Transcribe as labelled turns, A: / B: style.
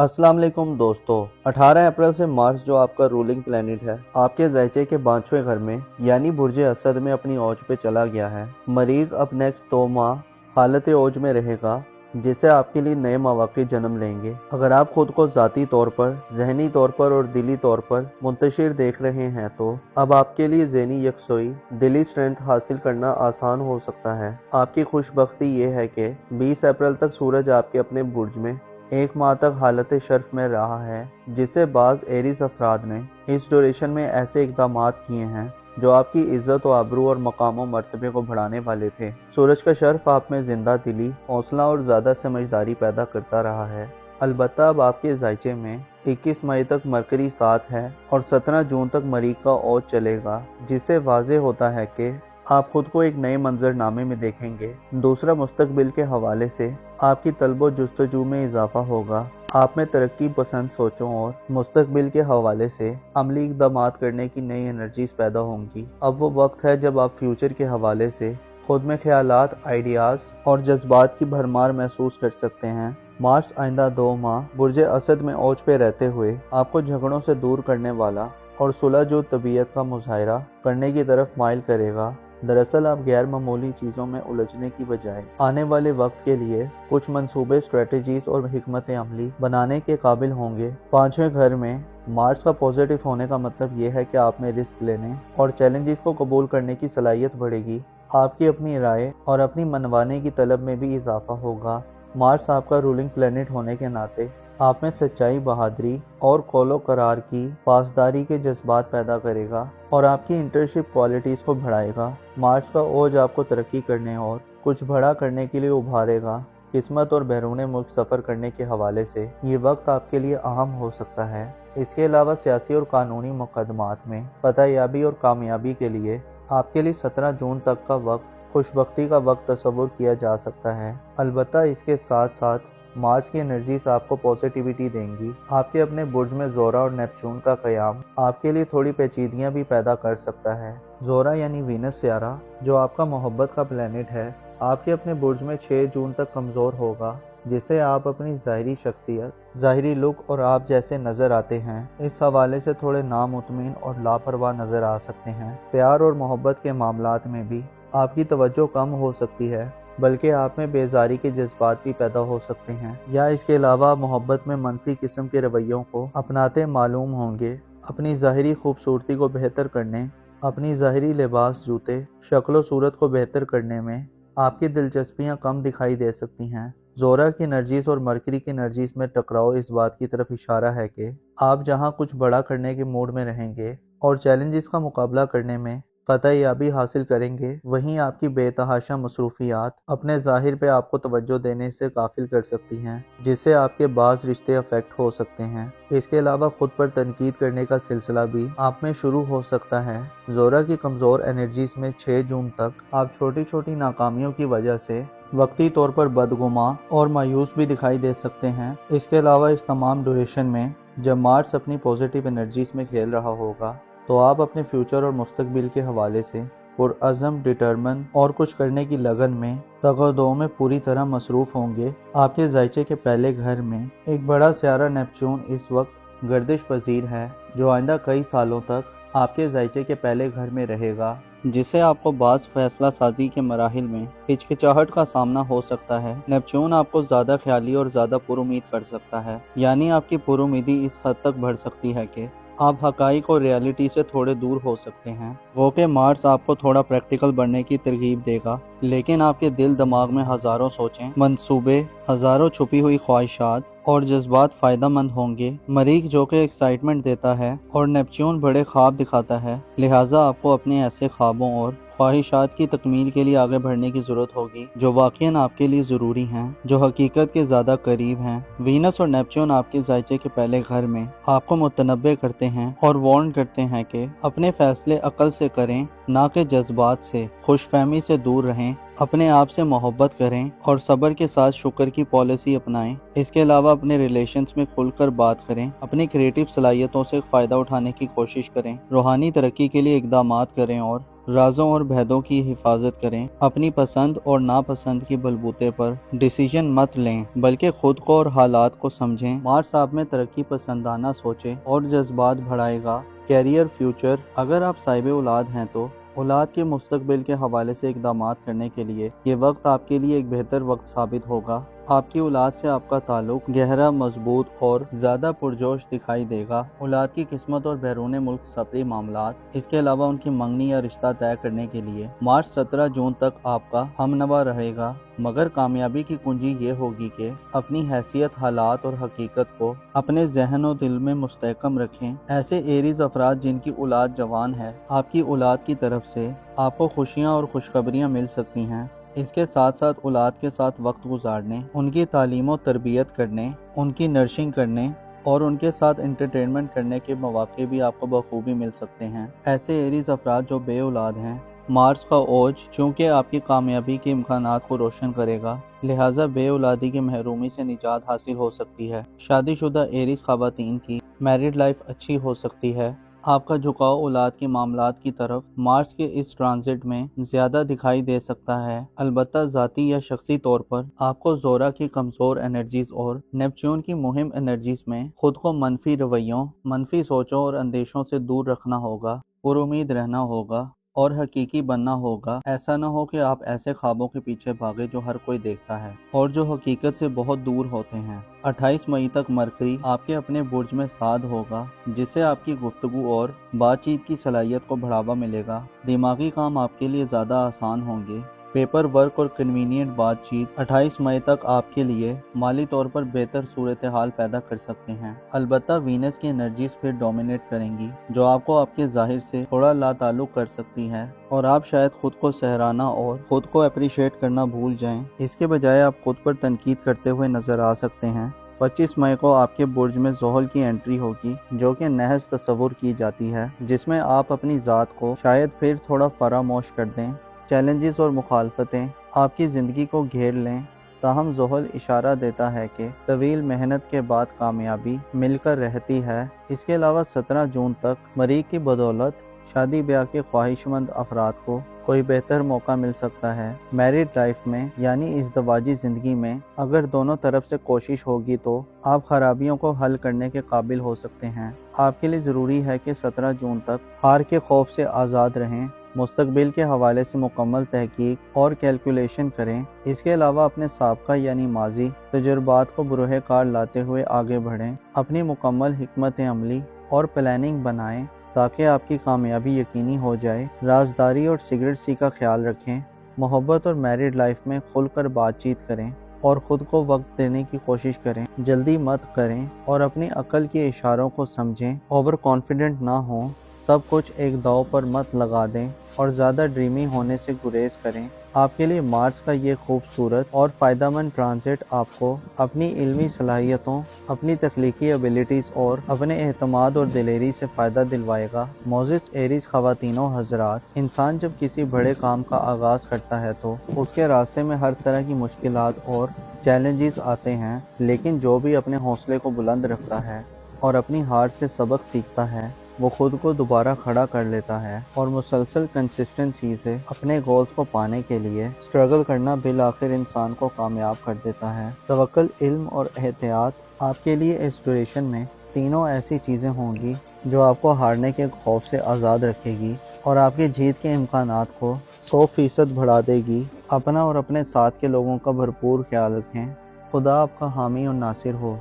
A: अस्सलाम वालेकुम दोस्तों। 18 अप्रैल से मार्स जो आपका रूलिंग प्लेनेट है आपके ज़ायचे के 5वें घर में यानी बुर्ज असद में अपनी औज पे चला गया है। मरीख अब नेक्स्ट 2 माह हालत औज में रहेगा जिससे आपके लिए नए मौक़े जन्म लेंगे। अगर आप खुद को ज़ाती तौर पर, जहनी तौर पर और दिली तौर पर मुंतशिर देख रहे हैं तो अब आपके लिए ज़हनी यकसोई, दिली स्ट्रेंथ हासिल करना आसान हो सकता है। आपकी खुशबख्ती ये है कि 20 अप्रैल तक सूरज आपके अपने बुर्ज में 1 माह तक हालत शर्फ में रहा है, जिससे बाज़ एरीज अफराद ने इस ड्यूरेशन में ऐसे इक़दामात किए हैं जो आपकी इज्जत व आबरू और मकाम व मर्तबे को बढ़ाने वाले थे। सूरज का शर्फ आप में जिंदा दिली, हौसला और ज़्यादा समझदारी पैदा करता रहा है। अलबत्ता अब आपके ज़ायचे में 21 मई तक मरकरी 7 है और 17 जून तक मरीख का औज चलेगा, जिससे वाज़े होता है कि आप खुद को एक नए मंजरनामे में देखेंगे। दूसरा, मुस्तकबिल के हवाले से आपकी तलब जुस्तजू में इजाफा होगा। आप में तरक्की पसंद सोचों और मुस्तकबिल के हवाले से अमली इक़दामात करने की नई एनर्जीज पैदा होंगी। अब वो वक्त है जब आप फ्यूचर के हवाले से खुद में ख्यालात, आइडियाज़ और जज्बात की भरमार महसूस कर सकते हैं। मार्स आइंदा 2 माह बुर्ज असद में औज पे रहते हुए आपको झगड़ों से दूर करने वाला और सुलह जो तबीयत का मुजाहरा करने की तरफ माइल करेगा। दरअसल आप गैर मामूली चीज़ों में उलझने की बजाय आने वाले वक्त के लिए कुछ मंसूबे, स्ट्रेटजीज और हिकमत अमली बनाने के काबिल होंगे। 5वें घर में मार्स का पॉजिटिव होने का मतलब ये है कि आप में रिस्क लेने और चैलेंजेस को कबूल करने की सलाहियत बढ़ेगी। आपकी अपनी राय और अपनी मनवाने की तलब में भी इजाफा होगा। मार्स आपका रूलिंग प्लेनेट होने के नाते आप में सच्चाई, बहादुरी और कौलो करार की पासदारी के जज्बात पैदा करेगा और आपकी इंटर्नशिप क्वालिटीज़ को बढ़ाएगा। मार्च का ओज आपको तरक्की करने और कुछ बड़ा करने के लिए उभारेगा। किस्मत और बैरून मुल्क सफ़र करने के हवाले से ये वक्त आपके लिए अहम हो सकता है। इसके अलावा सियासी और कानूनी मुकदमात में फतहयाबी और कामयाबी के लिए आपके लिए 17 जून तक का वक्त खुशबख्ती का वक्त तस्वुर किया जा सकता है। अलबत्ता इसके साथ साथ मार्स की एनर्जीज आपको पॉजिटिविटी देंगी। आपके अपने बुर्ज में ज़ोरा और नेपच्यून का क़याम आपके लिए थोड़ी पेचीदगियाँ भी पैदा कर सकता है। ज़ोरा यानी वीनस सियारा जो आपका मोहब्बत का प्लेनेट है आपके अपने बुर्ज में 6 जून तक कमज़ोर होगा, जिससे आप अपनी ज़ाहिरी शख्सियत, ज़ाहिरी लुक और आप जैसे नज़र आते हैं इस हवाले से थोड़े नामुतमिन और लापरवाह नज़र आ सकते हैं। प्यार और मोहब्बत के मामलात में भी आपकी तवज्जो कम हो सकती है, बल्कि आप में बेजारी के जज्बात भी पैदा हो सकते हैं, या इसके अलावा मोहब्बत में मनफी किस्म के रवैयों को अपनाते मालूम होंगे। अपनी ज़ाहिरी खूबसूरती को बेहतर करने, अपनी ज़ाहिरी लिबास, जूते, शक्ल सूरत को बेहतर करने में आपकी दिलचस्पियाँ कम दिखाई दे सकती हैं। ज़ोरा की एनर्जीज और मरकरी की एनर्जीज में टकराव इस बात की तरफ इशारा है कि आप जहाँ कुछ बड़ा करने के मूड में रहेंगे और चैलेंजेस का मुकाबला करने में फतहयाबी हासिल करेंगे, वहीं आपकी बेतहाशा मसरूफियात अपने ज़ाहिर पे आपको तवज्जो देने से काफिल कर सकती हैं, जिससे आपके बाज़ रिश्ते अफेक्ट हो सकते हैं। इसके अलावा खुद पर तनकीद करने का सिलसिला भी आप में शुरू हो सकता है। ज़ोरा की कमज़ोर एनर्जीज में 6 जून तक आप छोटी छोटी नाकामियों की वजह से वक्ती तौर पर बदगुमा और मायूस भी दिखाई दे सकते हैं। इसके अलावा इस तमाम ड्यूरेशन में जब मार्स अपनी पॉजिटिव एनर्जीज में खेल रहा होगा तो आप अपने फ्यूचर और मुस्तकबिल के हवाले से पुरअज़म, डिटरमिन और कुछ करने की लगन में तगदो में पूरी तरह मसरूफ़ होंगे। आपके ज़ायचे के पहले घर में एक बड़ा सियारा नेपच्यून इस वक्त गर्दिश पजीर है जो आइंदा कई सालों तक आपके ज़ायचे के पहले घर में रहेगा, जिससे आपको बाज़ फैसला साजी के मराहिल में हिचकिचाहट का सामना हो सकता है। नेपच्यून आपको ज़्यादा ख्याली और ज़्यादा पुरुमीद कर सकता है, यानी आपकी पुरुमीदी इस हद तक बढ़ सकती है कि आप हकाइक और रियलिटी से थोड़े दूर हो सकते हैं। वो कि मार्स आपको थोड़ा प्रैक्टिकल बनने की तरगीब देगा, लेकिन आपके दिल दिमाग में हज़ारों सोचें, मंसूबे, हज़ारों छुपी हुई ख्वाहिशात और जज्बात फ़ायदा मंद होंगे। मरीख जो कि एक्साइटमेंट देता है और नेपच्यून बड़े ख्वाब दिखाता है, लिहाजा आपको अपने ऐसे ख्वाबों और ख्वाहिशात की तकमील के लिए आगे बढ़ने की ज़रूरत होगी जो वाक़ईन आपके लिए ज़रूरी हैं, जो हकीकत के ज़्यादा करीब हैं। वीनस और नेपच्यून आपके ज़ायचे के पहले घर में आपको मुतनब्बे करते हैं और वार्न करते हैं कि अपने फ़ैसले अक्ल से करें, نہ کہ جذبات سے। خوش فہمی سے دور رہیں، اپنے آپ سے محبت کریں اور صبر کے ساتھ شکر کی پالیسی اپنائیں۔ اس کے علاوہ اپنے ریلیشنز میں کھل کر بات کریں، اپنی کریٹیو صلاحیتوں سے فائدہ اٹھانے کی کوشش کریں، روحانی ترقی کے لیے اقدامات کریں اور رازوں اور بھیدوں کی حفاظت کریں۔ اپنی پسند اور ناپسند کی بلبوتے پر ڈیسیژن مت لیں، بلکہ خود کو اور حالات کو سمجھیں۔ مارس آپ میں ترقی پسندانہ سوچیں اور جذبات بڑھائے گا۔ کیریئر، فیوچر، اگر آپ صاحب اولاد ہیں تو اولاد کے مستقبل کے حوالے سے اقدامات کرنے کے لیے یہ وقت آپ کے لیے ایک بہتر وقت ثابت ہوگا۔ آپ کی اولاد سے آپ کا تعلق گہرا، مضبوط اور زیادہ پرجوش دکھائی دے گا۔ اولاد کی قسمت اور بیرون ملک سفری معاملات، اس کے علاوہ ان کی منگنی یا رشتہ طے کرنے کے لیے مارچ 17 جون تک آپ کا ہمنوا رہے گا، مگر کامیابی کی کنجی یہ ہوگی کہ اپنی حیثیت، حالات اور حقیقت کو اپنے ذہن و دل میں مستحکم رکھیں۔ ایسے ایریز افراد جن کی اولاد جوان ہے، آپ کی اولاد کی طرف سے آپ کو خوشیاں اور خوشخبریاں مل سکتی ہیں۔ اس کے ساتھ ساتھ اولاد کے ساتھ وقت گزارنے، ان کی تعلیم و تربیت کرنے، ان کی نرشنگ کرنے اور ان کے ساتھ انٹرٹینمنٹ کرنے کے مواقع بھی آپ کو بخوبی مل سکتے ہیں۔ ایسے ایریز افراد جو بے اولاد ہیں، مارس کا اوج چونکہ آپ کی کامیابی کے امکانات کو روشن کرے گا، لہٰذا بے اولادی کی محرومی سے نجات حاصل ہو سکتی ہے۔ شادی شدہ ایریز خواتین کی میرڈ لائف اچھی ہو سکتی ہے۔ آپ کا جھکاؤ اولاد کے معاملات کی طرف مارس کے اس ٹرانزٹ میں زیادہ دکھائی دے سکتا ہے، البتہ ذاتی یا شخصی طور پر آپ کو زورا کی کمزور انرجیز اور نیپچون کی مہم انرجیز میں خود کو منفی رویوں، منفی سوچوں اور اندیشوں سے دور رکھنا ہوگا، پر امید رہنا ہوگا اور حقیقی بننا ہوگا۔ ایسا نہ ہو کہ آپ ایسے خوابوں کے پیچھے بھاگے جو ہر کوئی دیکھتا ہے اور جو حقیقت سے بہت دور ہوتے ہیں۔ 28 مئی تک مرکری آپ کے اپنے برج میں سعد ہوگا، جس سے آپ کی گفتگو اور بات چیت کی صلاحیت کو بڑھاوا ملے گا۔ دماغی کام آپ کے لیے زیادہ آسان ہوں گے۔ پیپر ورک اور کنوینینٹ بات چیت 28 مئی تک آپ کے لیے مالی طور پر بہتر صورتحال پیدا کر سکتے ہیں، البتہ وینس کی انرجیز پھر ڈومینیٹ کریں گی، جو آپ کو آپ کے ظاہر سے تھوڑا لا تعلق کر سکتی ہے اور آپ شاید خود کو سہرانا اور خود کو اپریشیٹ کرنا بھول جائیں۔ اس کے بجائے آپ خود پر تنقید کرتے ہوئے نظر آ سکتے ہیں۔ 25 مئی کو آپ کے برج میں زحل کی انٹری ہوگی، جو کہ نحس تصور کی جاتی ہے، جس میں آپ اپنی ذات کو شاید پھر تھوڑا فراموش کر دیں۔ چیلنجز اور مخالفتیں آپ کی زندگی کو گھیر لیں، تاہم زحل اشارہ دیتا ہے کہ طویل محنت کے بعد کامیابی مل کر رہتی ہے۔ اس کے علاوہ 17 جون تک مریخ کی بدولت شادی بیاہ کے خواہش مند افراد کو کوئی بہتر موقع مل سکتا ہے۔ میرڈ لائف میں یعنی ازدواجی زندگی میں اگر دونوں طرف سے کوشش ہوگی تو آپ خرابیوں کو حل کرنے کے قابل ہو سکتے ہیں۔ آپ کے لیے ضروری ہے کہ 17 جون تک ہار کے خوف سے آزاد رہیں، مستقبل کے حوالے سے مکمل تحقیق اور کیلکولیشن کریں۔ اس کے علاوہ اپنے سابقہ یعنی ماضی تجربات کو بروئے کار لاتے ہوئے آگے بڑھیں، اپنی مکمل حکمت عملی اور پلاننگ بنائیں تاکہ آپ کی کامیابی یقینی ہو جائے۔ رازداری اور سیکریٹسی کا خیال رکھیں، محبت اور میرڈ لائف میں کھل کر بات چیت کریں اور خود کو وقت دینے کی کوشش کریں، جلدی مت کریں اور اپنی عقل کے اشاروں کو سمجھیں، اوور کانفیڈنٹ نہ ہوں، سب کچھ ایک داؤ پر مت لگا دیں اور زیادہ ڈریمی ہونے سے گریز کریں۔ آپ کے لیے مارس کا یہ خوبصورت اور فائدہ مند ٹرانزٹ آپ کو اپنی علمی صلاحیتوں، اپنی تخلیقی ایبیلٹیز اور اپنے اعتماد اور دلیری سے فائدہ دلوائے گا۔ معزز ایریز خواتین و حضرات، انسان جب کسی بڑے کام کا آغاز کرتا ہے تو اس کے راستے میں ہر طرح کی مشکلات اور چیلنجز آتے ہیں، لیکن جو بھی اپنے حوصلے کو بلند رکھتا ہے اور اپنی ہار سے سبق سیکھتا ہے، وہ خود کو دوبارہ کھڑا کر لیتا ہے اور مسلسل کنسسٹنسی سے اپنے گولز کو پانے کے لیے سٹرگل کرنا بالآخر انسان کو کامیاب کر دیتا ہے۔ توکل، علم اور احتیاط آپ کے لیے اس ڈیوریشن میں تینوں ایسی چیزیں ہوں گی جو آپ کو ہارنے کے خوف سے آزاد رکھے گی اور آپ کی جیت کے امکانات کو 100% بڑھا دے گی۔ اپنا اور اپنے ساتھ کے لوگوں کا بھرپور خیال رکھیں۔ خدا آپ کا حامی اور ناصر ہو۔